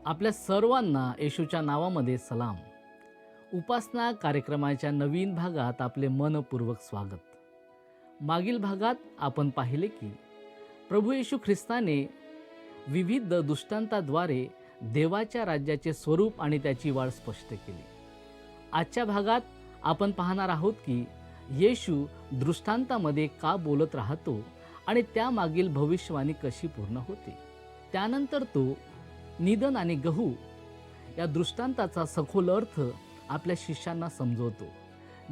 आपल्या सर्वांना येशूच्या नावामध्ये सलाम. उपासना कार्यक्रमाच्या नवीन भागात आपले मनपूर्वक स्वागत. मागील भागात आपण पाहिले की प्रभू येशू ख्रिस्ताने विविध दृष्टांताद्वारे देवाच्या राज्याचे स्वरूप आणि त्याची वाढ स्पष्ट केली. आजच्या भागात आपण पाहणार आहोत की येशू दृष्टांतामध्ये का बोलत राहतो आणि त्यामागील भविष्यवाणी कशी पूर्ण होते. त्यानंतर तो निधन आणि गहू या दृष्टांताचा सखोल अर्थ आपल्या शिष्यांना समजवतो,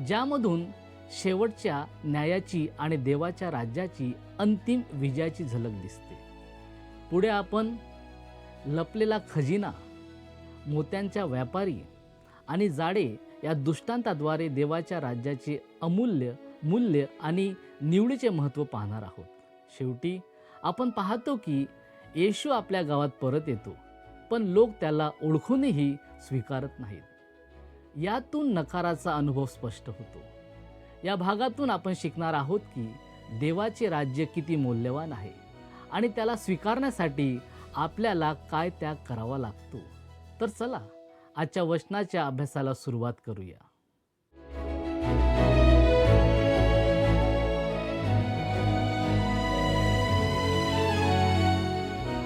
ज्यामधून शेवटच्या न्यायाची आणि देवाच्या राज्याची अंतिम विजयाची झलक दिसते. पुढे आपण लपलेला खजिना, मोत्यांच्या व्यापारी आणि जाडे या दृष्टांताद्वारे देवाच्या राज्याचे अमूल्य मूल्य आणि निवडीचे महत्त्व पाहणार आहोत. शेवटी आपण पाहतो की येशू आपल्या गावात परत येतो, पण लोक त्याला ओळखूनही स्वीकारत नाहीत. यातून नकाराचा अनुभव स्पष्ट होतो. या भागातून आपण शिकणार आहोत की देवाचे राज्य किती मौल्यवान आहे आणि त्याला स्वीकारण्यासाठी आपल्याला काय त्याग करावा लागतो. तर चला आजच्या वचनाच्या अभ्यासाला सुरुवात करूया.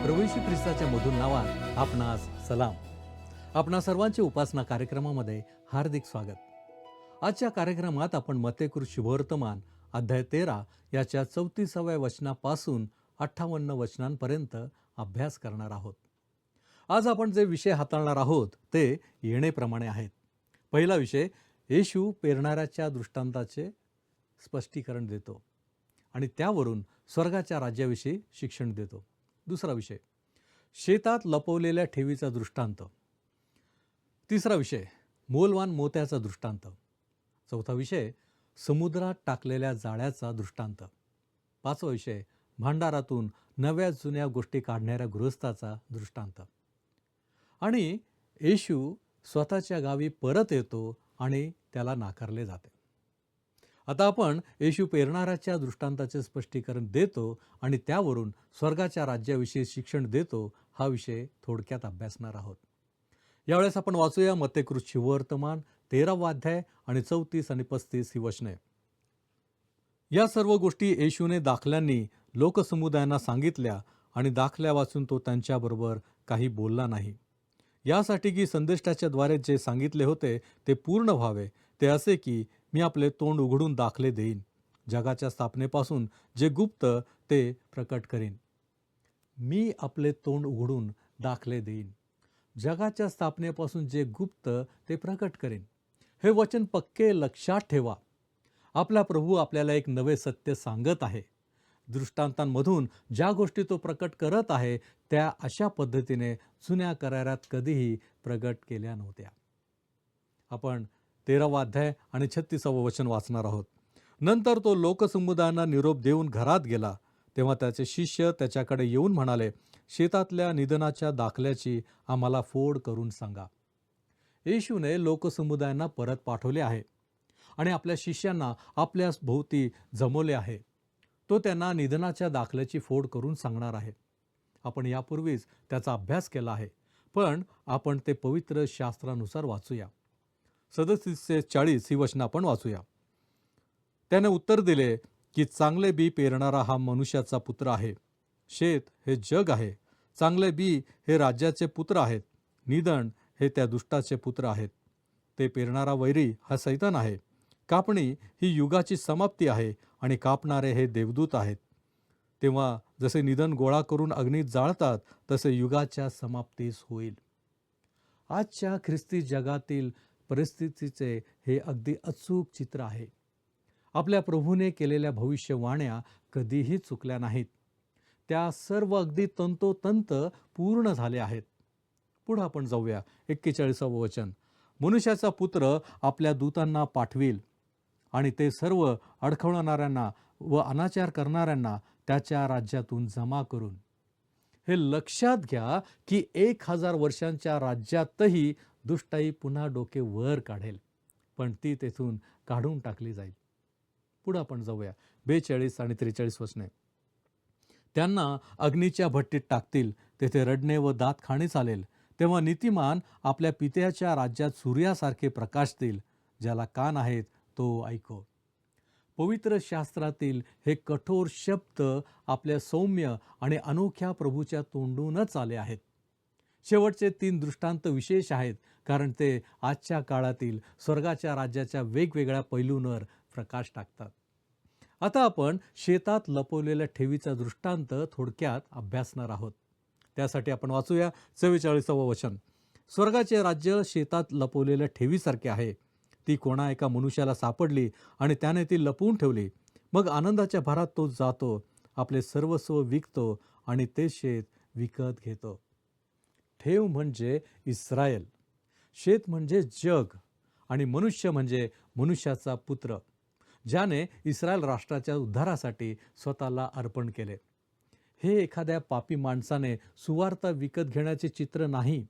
प्रभू येशू ख्रिस्ताच्या मधुर नावात आपणास सलाम. आपणा सर्वांचे उपासना कार्यक्रमामध्ये हार्दिक स्वागत. आजच्या कार्यक्रमात आपण मत्तेकृत शुभवर्तमान अध्याय 13 याच्या 34व्या वचनापासून 58 वचनांपर्यंत अभ्यास करणार आहोत. आज आपण जे विषय हाताळणार आहोत ते येणेप्रमाणे आहेत. पहिला विषय, येशू पेरणाऱ्याच्या दृष्टांताचे स्पष्टीकरण देतो आणि त्यावरून स्वर्गाच्या राज्याविषयी शिक्षण देतो. दुसरा विषय, शेतात लपवलेल्या ठेवीचा दृष्टांत. तिसरा विषय, मोलवान मोत्याचा दृष्टांत. चौथा विषय, समुद्रात टाकलेल्या जाळ्याचा दृष्टांत. पाचवा विषय, भांडारातून नव्या जुन्या गोष्टी काढणाऱ्या गृहस्थाचा दृष्टांत. आणि येशू स्वतःच्या गावी परत येतो आणि त्याला नाकारले जाते. आता आपण येशू पेरणाऱ्याच्या दृष्टांताचे स्पष्टीकरण देतो आणि त्यावरून स्वर्गाच्या राज्याविषयी शिक्षण देतो हा विषय थोडक्यात अभ्यासणार आहोत. यावेळेस आपण वाचूया मत्तेकृत शुभवर्तमान 13वा अध्याय आणि 34 आणि 35 ही वचने. या सर्व गोष्टी येशूने दाखल्यांनी लोकसमुदायांना सांगितल्या आणि दाखल्या वाचून तो त्यांच्याबरोबर काही बोलला नाही, यासाठी की संदेष्टाच्या द्वारे जे सांगितले होते ते पूर्ण व्हावे. ते असे की मी आपले तोंड उघडून दाखले देईन. जगाच्या स्थापनेपासून जे गुप्त ते प्रकट करीन. मी आपले तोंड उघडून दाखले देईन. जगाच्या स्थापनेपासून जे गुप्त ते प्रकट करीन. हे वचन पक्के लक्षात ठेवा. आपला प्रभू आपल्याला एक नवे सत्य सांगत आहे. दृष्टांतांमधून ज्या गोष्टी तो प्रकट करत आहे त्या अशा पद्धतीने जुन्या करारात कधीही प्रकट केल्या नव्हत्या. आपण 13वा अध्याय आणि 36वं वचन वाचणार आहोत. नंतर तो लोकसमुदायांना निरोप देऊन घरात गेला. तेव्हा त्याचे शिष्य त्याच्याकडे येऊन म्हणाले, शेतातल्या निधनाच्या दाखल्याची आम्हाला फोड करून सांगा. येशूने लोकसमुदायांना परत पाठवले आहे आणि आपल्या शिष्यांना आपल्या भोवती जमवले आहे. तो त्यांना निधनाच्या दाखल्याची फोड करून सांगणार आहे. आपण यापूर्वीच त्याचा अभ्यास केला आहे, पण आपण ते पवित्र शास्त्रानुसार वाचूया. 37 ते 40 ही वचनं आपण वाचूया. त्याने उत्तर दिले की चांगले बी पेरणारा हा मनुष्याचा पुत्र आहे. शेत हे जग आहे. चांगले बी हे राज्याचे पुत्र आहेत. निधन हे त्या दुष्टाचे पुत्र आहेत. ते पेरणारा वैरी हा सैतान आहे. कापणी ही युगाची समाप्ती आहे आणि कापणारे हे देवदूत आहेत. तेव्हा जसे निधन गोळा करून अग्नीत जाळतात तसे युगाच्या समाप्तीस होईल. आजच्या ख्रिस्ती जगातील परिस्थितीचे हे अगदी अचूक चित्र आहे. आपल्या प्रभूने केलेल्या भविष्यवाण्या कधीही चुकल्या नाहीत. त्या सर्व अगदी तंतोतंत पूर्ण झाल्या आहेत. पुढे आपण जाऊया. 41वं वचन, मनुष्याचा पुत्र आपल्या दूतांना पाठविल आणि ते सर्व अडखळणाऱ्यांना व अनाचार करणाऱ्यांना त्याच्या राज्यातून जमा करून. हे लक्षात घ्या की 1000 वर्षांच्या राज्यातही दुष्टाई पुन्हा डोके वर काढेल, पण ती तेथून काढून टाकली जाईल. पुढे आपण जाऊया. 42 आणि 43 वचने. त्यांना अग्नीच्या भट्टीत टाकतील, तेथे रडणे व दात खाणे चालेल. तेव्हा नीतिमान आपल्या पित्याच्या राज्यात सूर्यासारखे प्रकाशतील. ज्याला कान आहेत तो ऐको. पवित्र शास्त्रातील हे कठोर शब्द आपल्या सौम्य आणि अनोख्या प्रभूच्या तोंडूनच आले आहेत. शेवटचे 3 दृष्टांत विशेष आहेत, कारण ते आजच्या काळातील स्वर्गाच्या राज्याच्या वेगवेगळ्या पैलूंवर प्रकाश टाकतात. आता आपण शेतात लपवलेल्या ठेवीचा दृष्टांत थोडक्यात अभ्यासणार आहोत. त्यासाठी आपण वाचूया 44वे वचन. स्वर्गाचे राज्य शेतात लपवलेल्या ठेवीसारखे आहे. ती कोणा एका मनुष्याला सापडली आणि त्याने ती लपवून ठेवली. मग आनंदाच्या भरात तो जातो, आपले सर्वस्व विकतो आणि ते शेत विकत घेतो. ठेव म्हणजे इस्रायल, शेत म्हणजे जग आणि मनुष्य म्हणजे मनुष्याचा पुत्र, ज्याने इस्रायल राष्ट्राच्या उद्धारासाठी स्वतःला अर्पण केले. हे एखाद्या पापी माणसाने सुवार्ता विकत घेण्याचे चित्र नाही,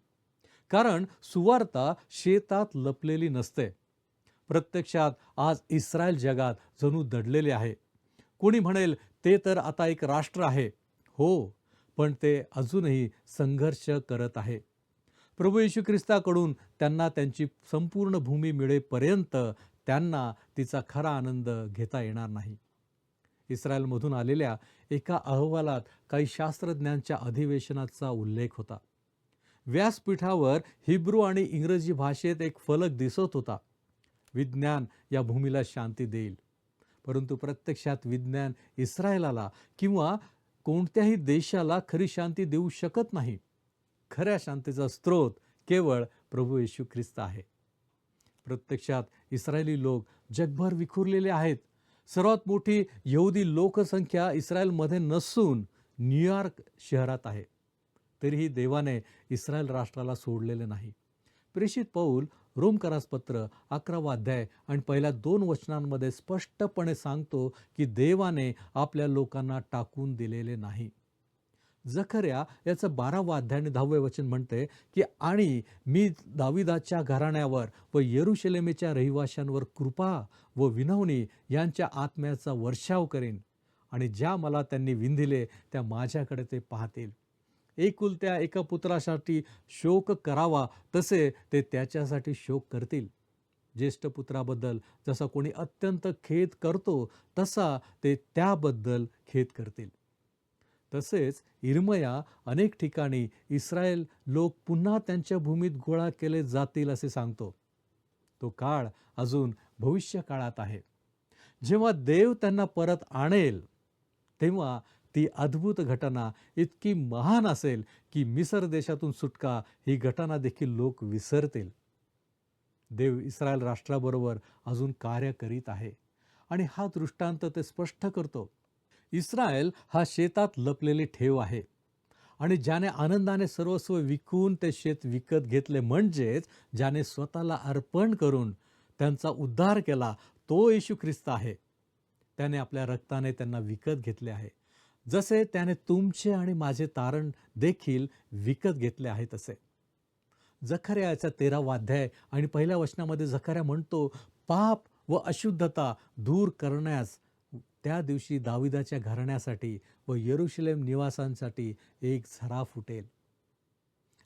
कारण सुवार्ता शेतात लपलेली नसते. प्रत्यक्षात आज इस्रायल जगात जणू दडलेले आहे. कोणी म्हणेल ते तर आता एक राष्ट्र आहे. हो, पण ते अजूनही संघर्ष करत आहे. प्रभू येशू ख्रिस्ताकडून त्यांना त्यांची संपूर्ण भूमी मिळेपर्यंत त्यांना तिचा खरा आनंद घेता येणार नाही. इस्रायलमधून आलेल्या एका अहवालात काही शास्त्रज्ञांच्या अधिवेशनाचा उल्लेख होता. व्यासपीठावर हिब्रू आणि इंग्रजी भाषेत एक फलक दिसत होता. विज्ञान या भूमीला शांती देईल. परंतु प्रत्यक्षात विज्ञान इस्रायलाला किंवा कोणत्याही देशाला खरी शांती देऊ शकत नाही. खऱ्या शांतीचा स्रोत केवळ प्रभू येशू ख्रिस्त आहे. प्रत्यक्षात इस्रायली लोक जगभर विखुरलेले आहेत. सर्वात मोठी यहुदी लोकसंख्या इस्रायलमध्ये नसून न्यूयॉर्क शहरात आहे. तरीही देवाने इस्रायल राष्ट्राला सोडलेले नाही. प्रेषित पौल रोमकरास पत्र 11वा अध्याय आणि पहिल्या 2 वचनांमध्ये स्पष्टपणे सांगतो की देवाने आपल्या लोकांना टाकून दिलेले नाही. जकर्या याचं 12वा अध्याय आणि 10वे वचन म्हणते की आणि मी दाविदाच्या घराण्यावर व यरुशलेमेच्या रहिवाशांवर कृपा व विनवणी यांच्या आत्म्याचा वर्षाव करेन, आणि ज्या मला त्यांनी विंधिले त्या माझ्याकडे ते पाहतील. एकुलत्या एका पुत्रासाठी शोक करावा तसे ते त्याच्यासाठी शोक करतील. ज्येष्ठ पुत्राबद्दल जसा कोणी अत्यंत खेद करतो तसा ते त्याबद्दल खेद करतील. तसेच इर्मया अनेक ठिकाणी इस्रायल लोक पुन्हा त्यांच्या भूमीत गोळा केले जातील असे सांगतो. तो काळ अजून भविष्य काळात आहे. जेव्हा देव त्यांना परत आणेल तेव्हा ती अद्भुत घटना इतकी महान असेल की मिसर देशातून सुटका ही घटना देखील लोक विसरतील. देव इस्रायल राष्ट्राबरोबर अजून कार्य करीत आहे आणि हा दृष्टांत ते स्पष्ट करतो. इस्रायल हा शेतात लपलेली ठेव आहे आणि ज्याने आनंदाने सर्वस्व विकून ते शेत विकत घेतले, म्हणजेच ज्याने स्वतःला अर्पण करून त्यांचा उद्धार केला, तो येशू ख्रिस्त आहे. त्याने आपल्या रक्ताने त्यांना विकत घेतले आहे. जसे त्याने तुमचे आणि माझे तारण देखील विकत घेतले आहे तसे. जकर्याचा 13वा अध्याय आणि पहिल्या वचनामध्ये जकर्या म्हणतो, पाप व अशुद्धता दूर करण्यास त्या दिवशी दाविदाच्या घराण्यासाठी व यरुशलेम निवासांसाठी एक झरा फुटेल.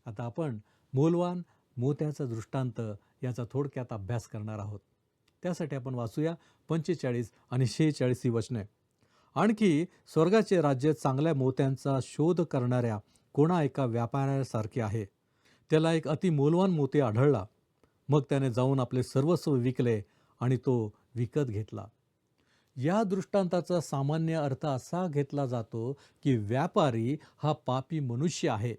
आता आपण मोलवान मोत्याचा दृष्टांत याचा थोडक्यात अभ्यास करणार आहोत. त्यासाठी आपण वाचूया 45 आणि 46 ही वचने. आणखी स्वर्गाचे राज्य चांगल्या मोत्यांचा शोध करणाऱ्या कोणा एका व्यापाऱ्यासारखे आहे. त्याला एक अति मोलवान मोती आढळला. मग त्याने जाऊन आपले सर्वस्व विकले आणि तो विकत घेतला. या दृष्टांताचा सामान्य अर्थ असा घेतला जातो की व्यापारी हा पापी मनुष्य आहे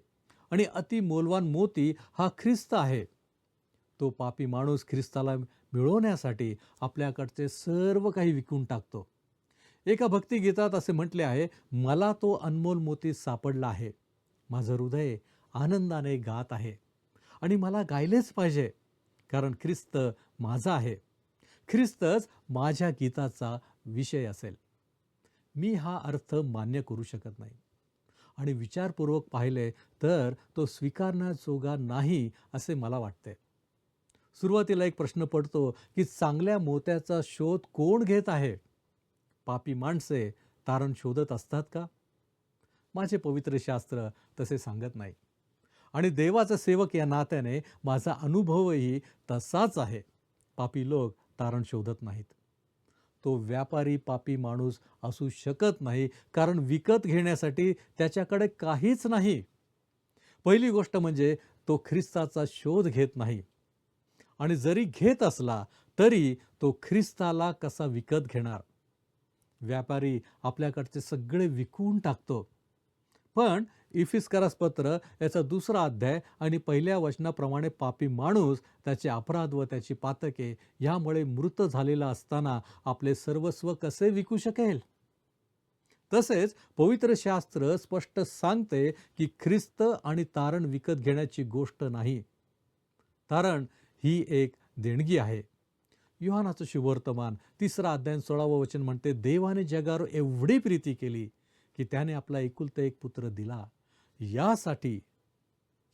आणि अति मोलवान मोती हा ख्रिस्त आहे. तो पापी माणूस ख्रिस्ताला मिळवण्यासाठी आपल्याकडचे सर्व काही विकून टाकतो. एका भक्तिगीतात असे म्हटले आहे, मला तो अनमोल मोती सापडला आहे. माझं हृदय आनंदाने गात आहे आणि मला गायलेच पाहिजे, कारण ख्रिस्त माझा आहे. ख्रिस्तच माझ्या गीताचा विषय असेल. मी हा अर्थ मान्य करू शकत नाही आणि विचारपूर्वक पाहिले तर तो स्वीकारण्याजोगा नाही असे मला वाटते. सुरुवातीला एक प्रश्न पडतो की चांगल्या मोत्याचा शोध कोण घेत आहे? पापी माणसे तारण शोधत असतात का? माझे पवित्र शास्त्र तसे सांगत नाही. आणि देवाचा सेवक या नात्याने माझा अनुभवही तसाच आहे. पापी लोक तारण शोधत नाहीत. तो व्यापारी पापी माणूस असू शकत नाही, कारण विकत घेण्यासाठी त्याच्याकडे काहीच नाही. पहिली गोष्ट म्हणजे तो ख्रिस्ताचा शोध घेत नाही, आणि जरी घेत असला तरी तो ख्रिस्ताला कसा विकत घेणार. व्यापारी आपल्याकडचे सगळे विकून टाकतो. पण इफिस्करास पत्र याचा 2रा अध्याय आणि 1ल्या वचनाप्रमाणे पापी माणूस त्याचे अपराध व त्याची पातके यामुळे मृत झालेला असताना आपले सर्वस्व कसे विकू शकेल. तसेच पवित्र शास्त्र स्पष्ट सांगते की ख्रिस्त आणि तारण विकत घेण्याची गोष्ट नाही. तारण ही एक देणगी आहे. योहानाचं शुभवर्तमान 3रा अध्याय 16वं वचन म्हणते, देवाने जगावर एवढी प्रीती केली की त्याने आपला एकुलता एक पुत्र दिला, यासाठी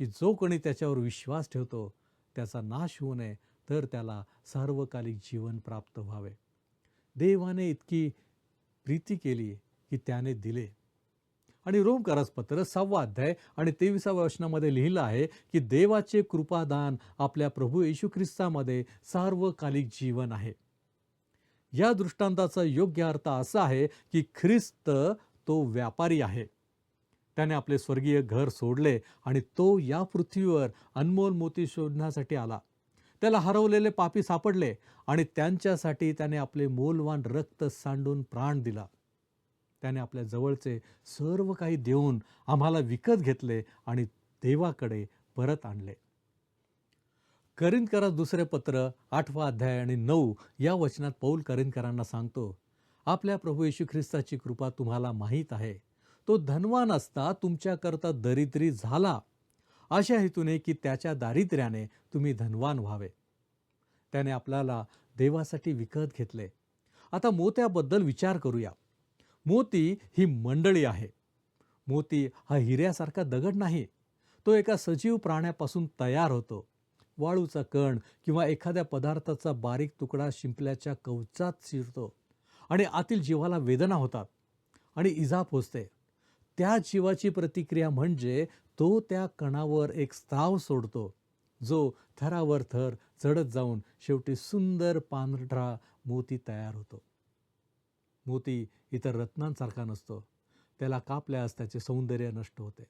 की जो कोणी त्याच्यावर विश्वास ठेवतो त्याचा नाश होऊ नये, तर त्याला सार्वकालिक जीवन प्राप्त व्हावे. देवाने इतकी प्रीती केली की त्याने दिले. आणि रोमकरास पत्र 6वा अध्याय आणि 23व्या वचनामध्ये लिहिलं आहे की देवाचे कृपादान आपल्या प्रभू येशू ख्रिस्तामध्ये सार्वकालिक जीवन आहे. या दृष्टांताचा योग्य अर्थ असा आहे की ख्रिस्त तो व्यापारी आहे. त्याने आपले स्वर्गीय घर सोडले आणि तो या पृथ्वीवर अनमोल मोती शोधण्यासाठी आला. त्याला हरवलेले पापी सापडले आणि त्यांच्यासाठी त्याने आपले मोलवान रक्त सांडून प्राण दिला. त्याने आपल्या जवळचे सर्व काही देऊन आम्हाला विकत घेतले आणि देवाकडे परत आणले. करिंथकरास 2रे पत्र 8वा अध्याय आणि 9 या वचनात पौल करिंथकरांना सांगतो, आपल्या प्रभू येशू ख्रिस्ताची कृपा तुम्हाला माहीत आहे. तो धनवान असता तुमच्याकरता दरिद्री झाला, अशा हेतूने की त्याच्या दारिद्र्याने तुम्ही धनवान व्हावे. त्याने आपल्याला देवासाठी विकत घेतले. आता मोत्याबद्दल विचार करूया. मोती ही मंडळी आहे. मोती हा हिऱ्यासारखा दगड नाही. तो एका सजीव प्राण्यापासून तयार होतो. वाळूचा कण किंवा एखाद्या पदार्थाचा बारीक तुकडा शिंपल्याच्या कवचात शिरतो आणि आतील जीवाला वेदना होतात आणि इजा पोचते. त्या जीवाची प्रतिक्रिया म्हणजे तो त्या कणावर एक स्त्राव सोडतो, जो थरावर थर चढत जाऊन शेवटी सुंदर पांढरा मोती तयार होतो. मोती इतर रत्नांसारखा नसतो. त्याला कापल्यास त्याचे सौंदर्य नष्ट होते.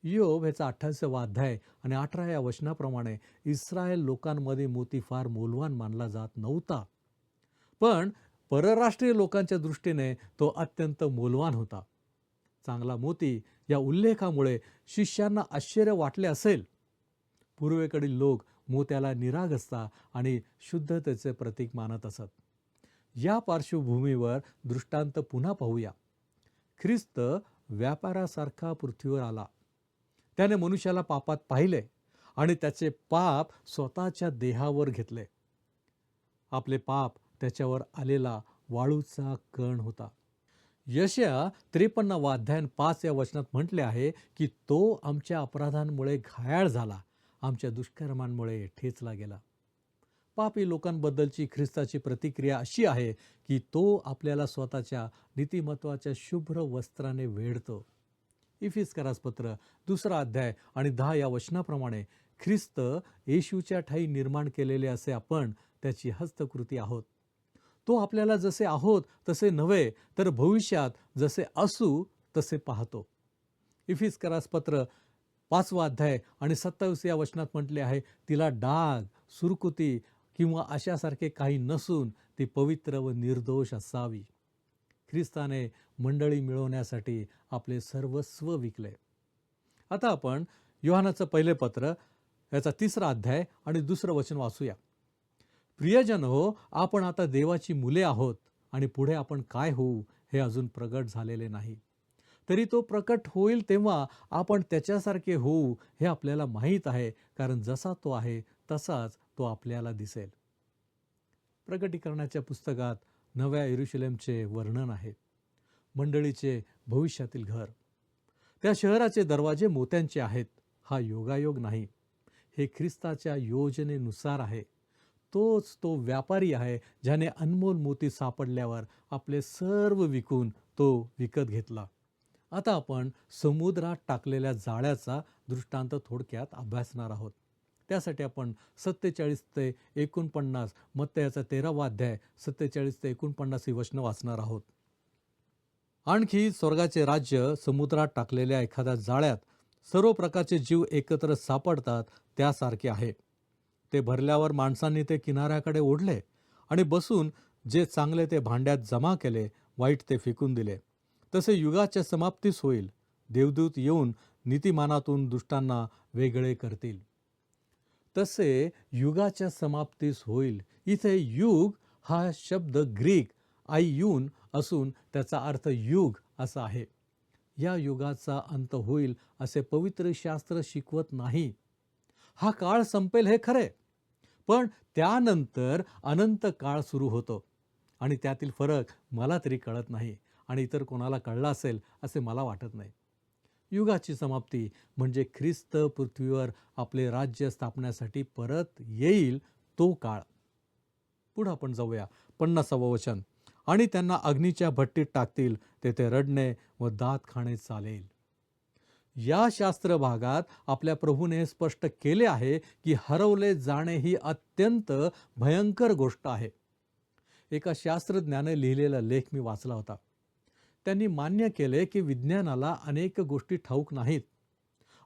इयोब ह्याचा 28वा अध्याय आणि 18 वचनाप्रमाणे इस्रायल लोकांमध्ये मोती फार मौल्यवान मानला जात नव्हता, पण परराष्ट्रीय लोकांच्या दृष्टीने तो अत्यंत मौल्यवान होता. चांगला मोती या उल्लेखामुळे शिष्यांना आश्चर्य वाटले असेल. पूर्वेकडील लोक मोत्याला निरागसता आणि शुद्धतेचे प्रतीक मानत असत. या पार्श्वभूमीवर दृष्टांत पुन्हा पाहूया. ख्रिस्त व्यापारासारखा पृथ्वीवर आला. त्याने मनुष्याला पापात पाहिले आणि त्याचे पाप स्वतःच्या देहावर घेतले. आपले पाप त्याच्यावर आलेला वाळूचा कण होता. यशया 53वा अध्याय 5 या वचनात म्हटले आहे की तो आमच्या अपराधांमुळे घायाळ झाला, आमच्या दुष्कर्मांमुळे ठेचला गेला. पापी लोकांबद्दलची ख्रिस्ताची प्रतिक्रिया अशी आहे की तो आपल्याला स्वतःच्या नीतिमत्वाच्या शुभ्र वस्त्राने वेढतो. इफिस्करास पत्र 2रा अध्याय आणि 10 या वचनाप्रमाणे ख्रिस्त येशूच्या ठायी निर्माण केलेले असे आपण त्याची हस्तकृती आहोत. तो आपल्याला जसे आहोत तसे नव्हे, तर भविष्यात जसे असू तसे पाहतो. इफिस्करास पत्र 5वा अध्याय आणि 27 या वचनात म्हटले आहे, तिला डाग, सुरकुती किंवा अशासारखे काही नसून ती पवित्र व निर्दोष असावी. ख्रिस्ताने मंडळी मिळवण्यासाठी आपले सर्वस्व विकले. आता आपण योहानाचं पहिले पत्र याचा 3रा अध्याय आणि 2रं वचन वाचूया. प्रियजन हो, आपण आता देवाची मुले आहोत आणि पुढे आपण काय होऊ हे अजून प्रगट झालेले नाही. तरी तो प्रकट होईल तेव्हा आपण त्याच्यासारखे होऊ हे आपल्याला माहीत आहे, कारण जसा तो आहे तसाच तो आपल्याला दिसेल. प्रकटीकरणाच्या पुस्तकात नव्या यरुशलेमचे वर्णन आहे. मंडळीचे भविष्यातील घर. त्या शहराचे दरवाजे मोत्यांचे आहेत. हा योगायोग नाही, हे ख्रिस्ताच्या योजनेनुसार आहे. तोच तो व्यापारी आहे ज्याने अनमोल मोती सापडल्यावर आपले सर्व विकून तो विकत घेतला आता आपण समुद्रात टाकलेल्या जाळ्याचा दृष्टांत थोडक्यात अभ्यासणार आहोत. त्यासाठी आपण 47 ते 49 मत्तयाचा 13वा अध्याय 47 ते 49 ही वचनं वाचणार आहोत. आणखी स्वर्गाचे राज्य समुद्रात टाकलेल्या एखाद्या जाळ्यात सर्व प्रकारचे जीव एकत्र सापडतात त्यासारखे आहे. ते भरल्यावर माणसांनी ते किनाऱ्याकडे ओढले आणि बसून जे चांगले ते भांड्यात जमा केले, वाईट ते फेकून दिले. तसे युगाच्या समाप्तीस होईल. देवदूत येऊन नीतिमानातून दुष्टांना वेगळे करतील. तसे युगाच्या समाप्तीस होईल. इथे युग हा शब्द ग्रीक आययून असून त्याचा अर्थ युग असा आहे. या युगाचा अंत होईल असे पवित्र शास्त्र शिकवत नाही. हा काळ संपेल हे खरे, पण त्यानंतर अनंत काळ सुरू होतो आणि त्यातील फरक मला तरी कळत नाही आणि इतर कोणाला कळला असेल असे मला वाटत नाही. युगाची समाप्ती म्हणजे ख्रिस्त पृथ्वीवर आपले राज्य स्थापण्यासाठी परत येईल तो काळ. पुढे आपण जाऊया 50वे वचन. आणि त्यांना अग्नीच्या भट्टीत टाकतील, तेथे रडणे व दात खाणे चालेल. या शास्त्र भागात आपल्या प्रभूने स्पष्ट केले आहे की हरवले जाणे ही अत्यंत भयंकर गोष्ट आहे. एका शास्त्रज्ञाने लिहिलेला लेख मी वाचला होता. त्यांनी मान्य केले की विज्ञानाला अनेक गोष्टी ठाऊक नाहीत.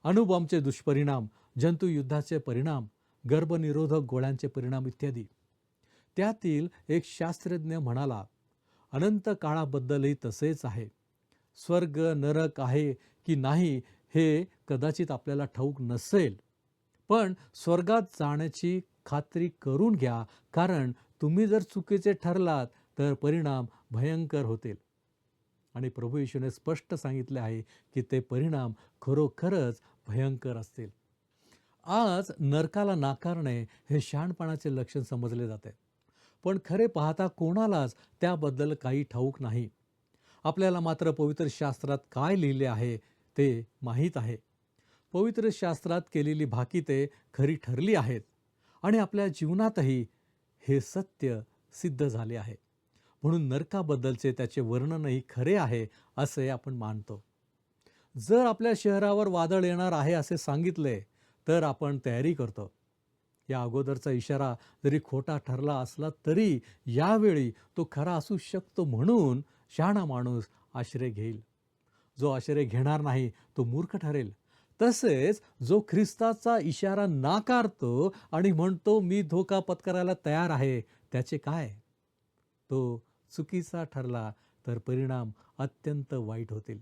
अणुबॉम्बचे दुष्परिणाम, जंतुयुद्धाचे परिणाम, गर्भनिरोधक गोळ्यांचे परिणाम इत्यादी. त्यातील एक शास्त्रज्ञ म्हणाला, अनंत काळाबद्दलही तसेच आहे. स्वर्ग नरक आहे की नाही हे कदाचित आपल्याला ठाऊक नसेल, पण स्वर्गात जाण्याची खात्री करून घ्या, कारण तुम्ही जर चुकीचे ठरलात तर परिणाम भयंकर होतील. आणि प्रभू येशूने स्पष्ट सांगितले आहे की ते परिणाम खरोखरच भयंकर असतील. आज नरकाला नाकारणे हे शहाणपणाचे लक्षण समजले जाते, पण खरे पाहता कोणालाच त्याबद्दल काही ठाऊक नाही. आपल्याला मात्र पवित्र शास्त्रात काय लिहिले आहे ते माहीत आहे. पवित्र शास्त्रात केलेली भाकिते खरी ठरली आहेत आणि आपल्या जीवनातही हे सत्य सिद्ध झाले आहे. म्हणून नरकाबद्दलचे त्याचे वर्णनही खरे आहे असे आपण मानतो. जर आपल्या शहरावर वादळ येणार आहे असे सांगितले तर आपण तयारी करतो. या अगोदरचा इशारा जरी खोटा ठरला असला तरी यावेळी तो खरा असू शकतो, म्हणून शहाणा माणूस आश्रय घेईल. जो आश्रय घेणार नाही तो मूर्ख ठरेल. तसेच जो ख्रिस्ताचा इशारा नाकारतो आणि म्हणतो मी धोका पत्करायला तयार आहे, त्याचे काय? तो चुकीचा ठरला तर परिणाम अत्यंत वाईट होतील.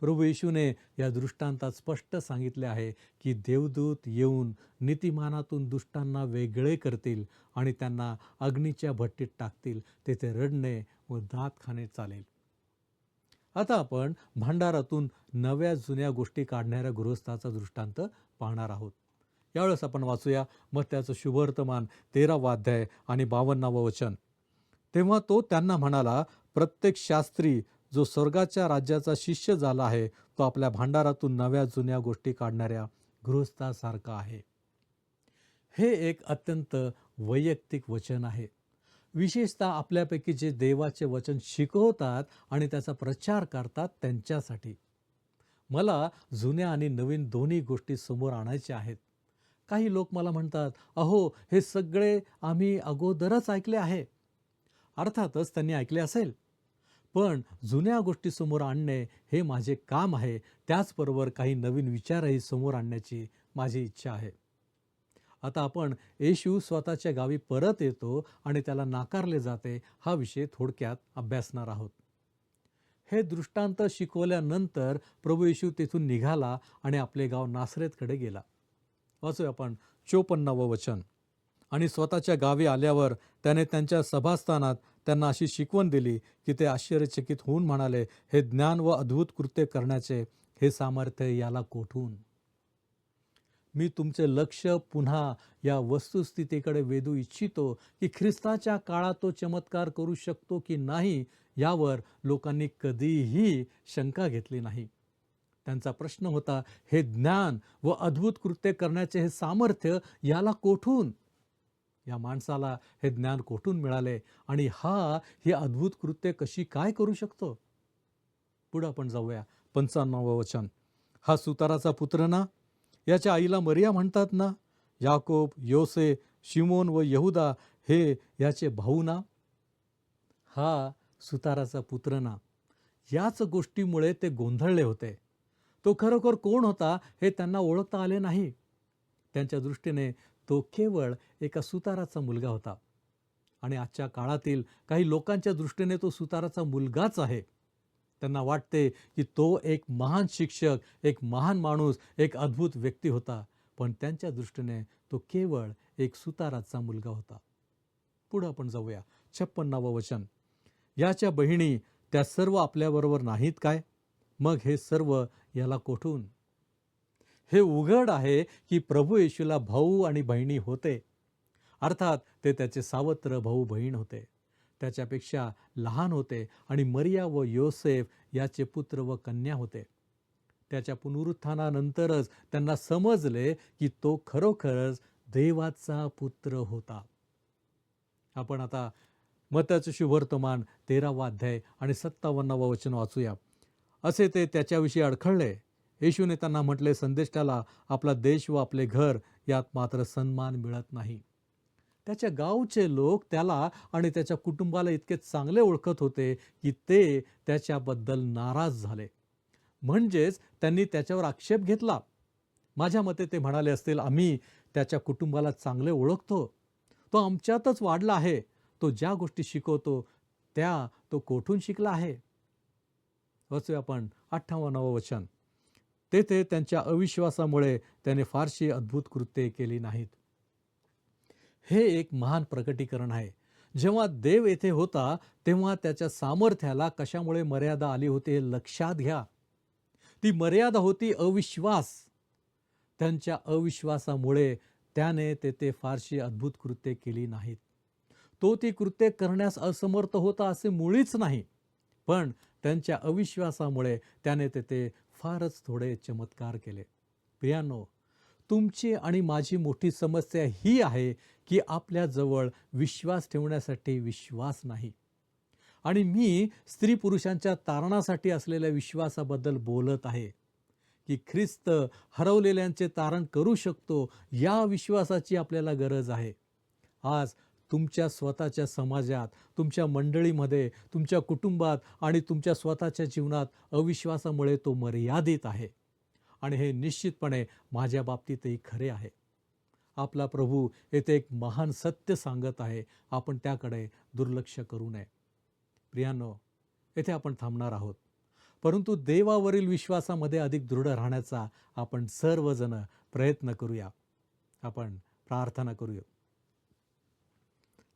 प्रभू येशूने या दृष्टांतात स्पष्ट सांगितले आहे की देवदूत येऊन नीतिमानातून दुष्टांना वेगळे करतील आणि त्यांना अग्नीच्या भट्टीत टाकतील, तेथे रडणे व दात खाणे चालेल. आता आपण भांडारातून नव्या जुन्या गोष्टी काढणाऱ्या गृहस्थाचा दृष्टांत पाहणार आहोत. यावेळेस आपण वाचूया मत्तयाचं शुभवर्तमान 13वा अध्याय आणि 52वे वचन. तेव्हा तो त्यांना म्हणाला, प्रत्येक शास्त्री जो स्वर्गाच्या राज्याचा शिष्य झाला आहे तो आपल्या भांडारातून नव्या जुन्या गोष्टी काढणाऱ्या गृहस्थासारखा आहे. हे एक अत्यंत वैयक्तिक वचन आहे. विशेषतः आपल्यापैकी जे देवाचे वचन शिकवतात आणि त्याचा प्रचार करतात त्यांच्यासाठी. मला जुन्या आणि नवीन दोन्ही गोष्टी समोर आणायच्या आहेत. काही लोक मला म्हणतात, अहो हे सगळे आम्ही अगोदरच ऐकले आहे. अर्थातच त्यांनी ऐकले असेल, पण जुन्या गोष्टी समोर आणणे हे माझे काम आहे. त्याचबरोबर काही नवीन विचारही समोर आणण्याची माझी इच्छा आहे. आता आपण येशू स्वतःच्या गावी परत येतो आणि त्याला नाकारले जाते हा विषय थोडक्यात अभ्यासणार आहोत. हे दृष्टांत शिकवल्यानंतर प्रभू येशू तेथून निघाला आणि आपले गाव नासरेतकडे गेला. वाचूया आपण 54वे वचन. आणि स्वतःच्या गावी आल्यावर त्याने त्यांच्या सभास्थानात त्यांना अशी शिकवण दिली की ते आश्चर्यचकित होऊन म्हणाले, हे ज्ञान व अद्भुत कृत्य करण्याचे हे सामर्थ्य याला कोठून? मी तुमचे लक्ष पुन्हा या वस्तुस्थितीकडे वेधू इच्छितो की ख्रिस्ताच्या काळात तो चमत्कार करू शकतो की नाही यावर लोकांनी कधीही शंका घेतली नाही. त्यांचा प्रश्न होता, हे ज्ञान व अद्भुत कृत्य करण्याचे हे सामर्थ्य याला कोठून? या माणसाला हे ज्ञान कोठून मिळाले आणि ही अद्भुत कृत्य कशी काय करू शकतो? पुढे आपण जाऊया 55 वचन. हा सुताराचा पुत्र ना? याच्या आईला मरिया म्हणतात ना? याकोब, योसे, शिमोन व यहुदा हे याचे भाऊ ना? हा सुताराचा पुत्र ना? याच गोष्टीमुळे ते गोंधळले होते. तो खरोखर कोण होता हे त्यांना ओळखता आले नाही. त्यांच्या दृष्टीने तो केवळ एका सुताराचा मुलगा होता. आणि आजच्या काळातील काही लोकांच्या दृष्टीने तो सुताराचा मुलगाच आहे. त्यांना वाटते की तो एक महान शिक्षक, एक महान माणूस, एक अद्भुत व्यक्ती होता. पण त्यांच्या दृष्टीने तो केवळ एक सुताराचा मुलगा होता. पुढे आपण जाऊया. 56 वचन. याच्या बहिणी त्या सर्व आपल्याबरोबर नाहीत काय? मग हे सर्व याला कोठून? हे उघड आहे की प्रभू येशूला भाऊ आणि बहिणी होते. अर्थात ते त्याचे सावत्र भाऊ बहीण होते. त्याच्यापेक्षा लहान होते आणि मरिया व योसेफ याचे पुत्र व कन्या होते. त्याच्या पुनरुत्थानानंतरच त्यांना समजले की तो खरोखरच देवाचा पुत्र होता. आपण आता मत्याचे शुभवर्तमान 13वा अध्याय आणि 57 वचन वाचूया. असे ते त्याच्याविषयी अडखळले. येशूने त्यांना म्हटले, संदेष्टाला आपला देश व आपले घर यात मात्र सन्मान मिळत नाही. त्याच्या गावचे लोक त्याला आणि त्याच्या कुटुंबाला इतके चांगले ओळखत होते की ते त्याच्याबद्दल नाराज झाले. म्हणजेच त्यांनी त्याच्यावर आक्षेप घेतला. माझ्या मते ते म्हणाले असतील, आम्ही त्याच्या कुटुंबाला चांगले ओळखतो. तो आमच्यातच वाढला आहे. तो ज्या गोष्टी शिकवतो त्या तो कोठून शिकला आहे? वाचूया आपण 58 वचन. तेथे त्यांच्या अविश्वासामुळे त्याने फारशी अद्भुत कृत्ये केली नाहीत. हे एक महान प्रकटीकरण आहे. जेव्हा देव येथे होता तेव्हा त्याच्या सामर्थ्याला कशामुळे मर्यादा आली होती हे लक्षात घ्या. ती मर्यादा होती अविश्वास. त्यांच्या अविश्वासामुळे त्याने तेथे फारशी अद्भुत कृत्ये केली नाहीत. तो ती कृत्ये करण्यास असमर्थ होता असे मुळीच नाही, पण त्यांच्या अविश्वासामुळे त्याने तेथे फारच थोडे चमत्कार केले. प्रियांनो, तुमची आणि माझी मोठी समस्या ही आहे की आपल्याजवळ विश्वास ठेवण्यासाठी विश्वास नाही. आणि मी स्त्री पुरुषांच्या तारणासाठी असलेल्या विश्वासाबद्दल बोलत आहे की ख्रिस्त हरवलेल्यांचे तारण करू शकतो. या विश्वासाची आपल्याला गरज आहे. आज तुमच्या स्वतःच्या समाजात, तुमच्या मंडळीमध्ये, तुमच्या कुटुंबात आणि तुमच्या स्वतःच्या जीवनात अविश्वासामुळे तो मर्यादित आहे. आणि हे निश्चितपणे माझ्या बाबतीतही खरे आहे. आपला प्रभू येथे एक महान सत्य सांगत आहे. आपण त्याकडे दुर्लक्ष करू नये. प्रियांनो, येथे आपण थांबणार आहोत. परंतु देवावरील विश्वासामध्ये अधिक दृढ राहण्याचा आपण सर्वजण प्रयत्न करूया. आपण प्रार्थना करूया.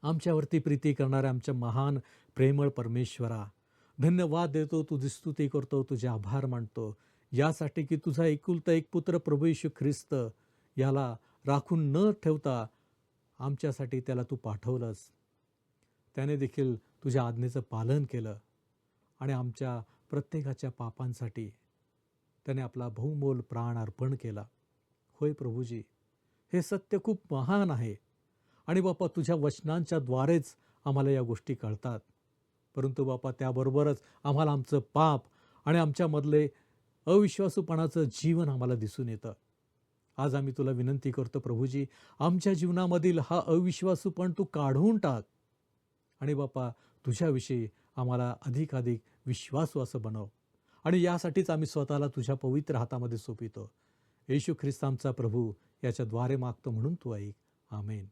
आमच्यावरती प्रीती करणाऱ्या आमच्या महान प्रेमळ परमेश्वरा, धन्यवाद देतो, तुझी स्तुती करतो, तुझे आभार मानतो यासाठी की तुझा एकुलता एक पुत्र प्रभू येशू ख्रिस्त याला राखून न ठेवता आमच्यासाठी त्याला तू पाठवलंस. त्याने देखील तुझ्या आज्ञेचं पालन केलं आणि आमच्या प्रत्येकाच्या पापांसाठी त्याने आपला बहुमोल प्राण अर्पण केला. होय प्रभूजी, हे सत्य खूप महान आहे. आणि बापा, तुझ्या वचनांच्या द्वारेच आम्हाला या गोष्टी कळतात. परंतु बापा, त्याबरोबरच आम्हाला आमचं पाप आणि आमच्यामधले अविश्वासूपणाचं जीवन आम्हाला दिसून येतं. आज आम्ही तुला विनंती करतो प्रभूजी, आमच्या जीवनामधील हा अविश्वासूपण तू काढून टाक. आणि बापा, तुझ्याविषयी आम्हाला अधिकाधिक विश्वासू असं बनव. आणि यासाठीच आम्ही स्वतःला तुझ्या पवित्र हातामध्ये सोपितो. येशू ख्रिस्त आमचा प्रभू याच्याद्वारे मागतो म्हणून तू ऐक. आमेन.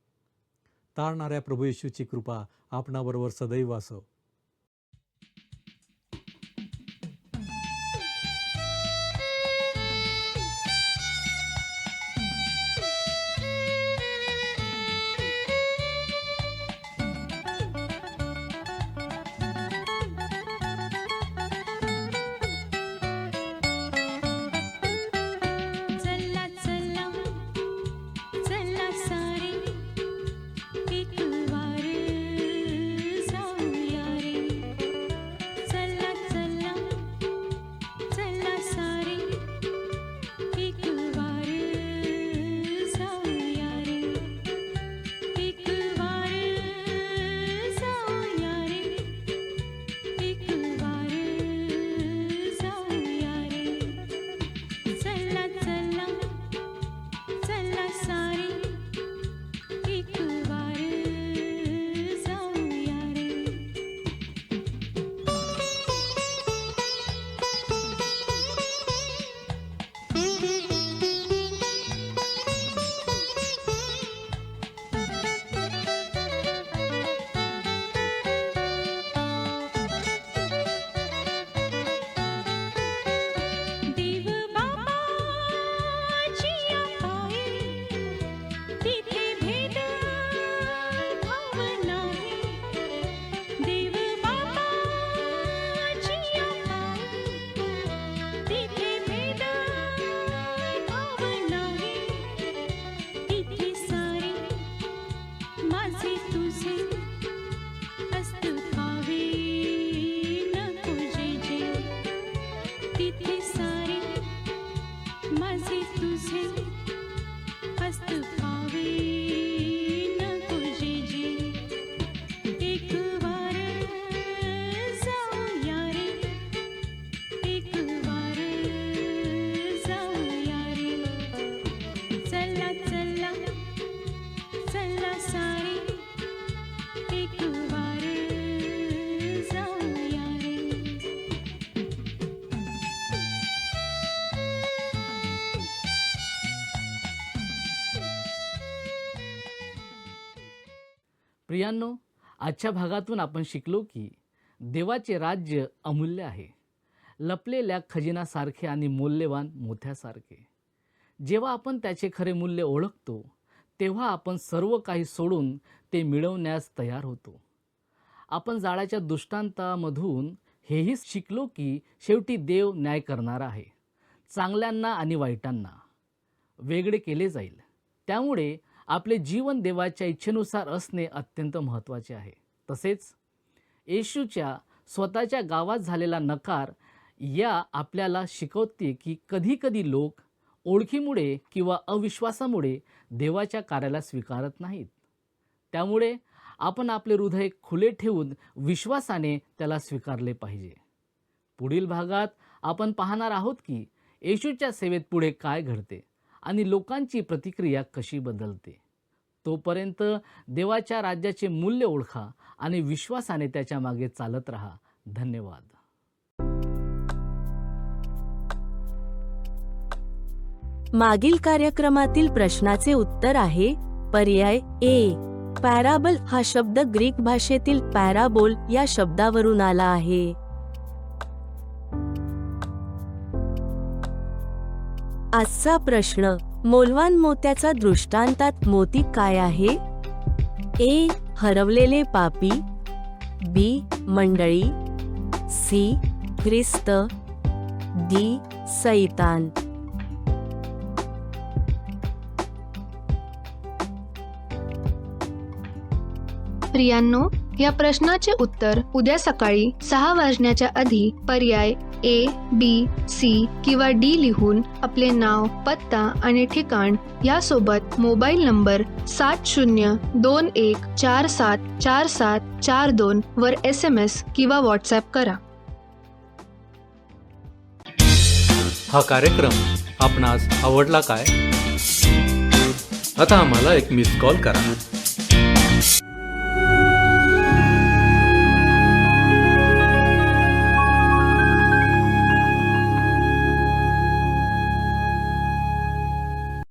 तारणाऱ्या प्रभू येशूची कृपा आपणाबरोबर सदैव असो. चला चला चला सारे एक वार जाऊया तुझे हस्त पावे नको जे जे एक वार जाऊया रे एक वार जाऊया रे चला चला चला सारे एक वार जाऊया रे प्रियांनो, आजच्या भागातून आपण शिकलो की देवाचे राज्य अमूल्य आहे, लपलेल्या खजिनासारखे आणि मौल्यवान मोत्यासारखे. जेव्हा आपण त्याचे खरे मूल्य ओळखतो तेव्हा आपण सर्व काही सोडून ते मिळवण्यास तयार होतो. आपण जाळ्याच्या दृष्टांतामधून हेही शिकलो की शेवटी देव न्याय करणारा आहे. चांगल्यांना आणि वाईटांना वेगळे केले जाईल. त्यामुळे आपले जीवन देवाच्या इच्छेनुसार असणे अत्यंत महत्त्वाचे आहे. तसेच येशूच्या स्वतःच्या गावात झालेला नकार या आपल्याला शिकवते की कधीकधी लोक ओळखीमुळे किंवा अविश्वासामुळे देवाच्या कार्याला स्वीकारत नाहीत. त्यामुळे आपण आपले हृदय खुले ठेवून विश्वासाने त्याला स्वीकारले पाहिजे. पुढील भागात आपण पाहणार आहोत की येशूच्या सेवेत पुढे काय घडते आणि लोकांची प्रतिक्रिया कशी बदलते. तोपर्यंत देवाच्या राज्याचे मूल्य ओळखा आणि विश्वासाने त्याच्या मागे चालत राहा. धन्यवाद. मागील कार्यक्रमातील प्रश्नाचे उत्तर आहे पर्याय ए. पॅराबल हा शब्द ग्रीक भाषेतील पॅराबोल या शब्दावरून आला आहे. आजचा प्रश्न, मौल्यवान मोत्याचा दृष्टांतात मोती काय आहे? ए. हरवलेले पापी, बी. मंडळी, सी. ख्रिस्त, डी. सैतान. प्रियांनो, या प्रश्नाचे उत्तर उद्या सकाळी 6 वाजण्याच्या आधी पर्याय ए, बी, सी किंवा डी लिहून आपले नाव, पत्ता आणि ठिकाण यासोबत मोबाईल नंबर 7021474742 वर SMS किंवा व्हॉट्सॲप करा. हा कार्यक्रम आपणास आवडला काय? आता आम्हाला एक मिस कॉल करा.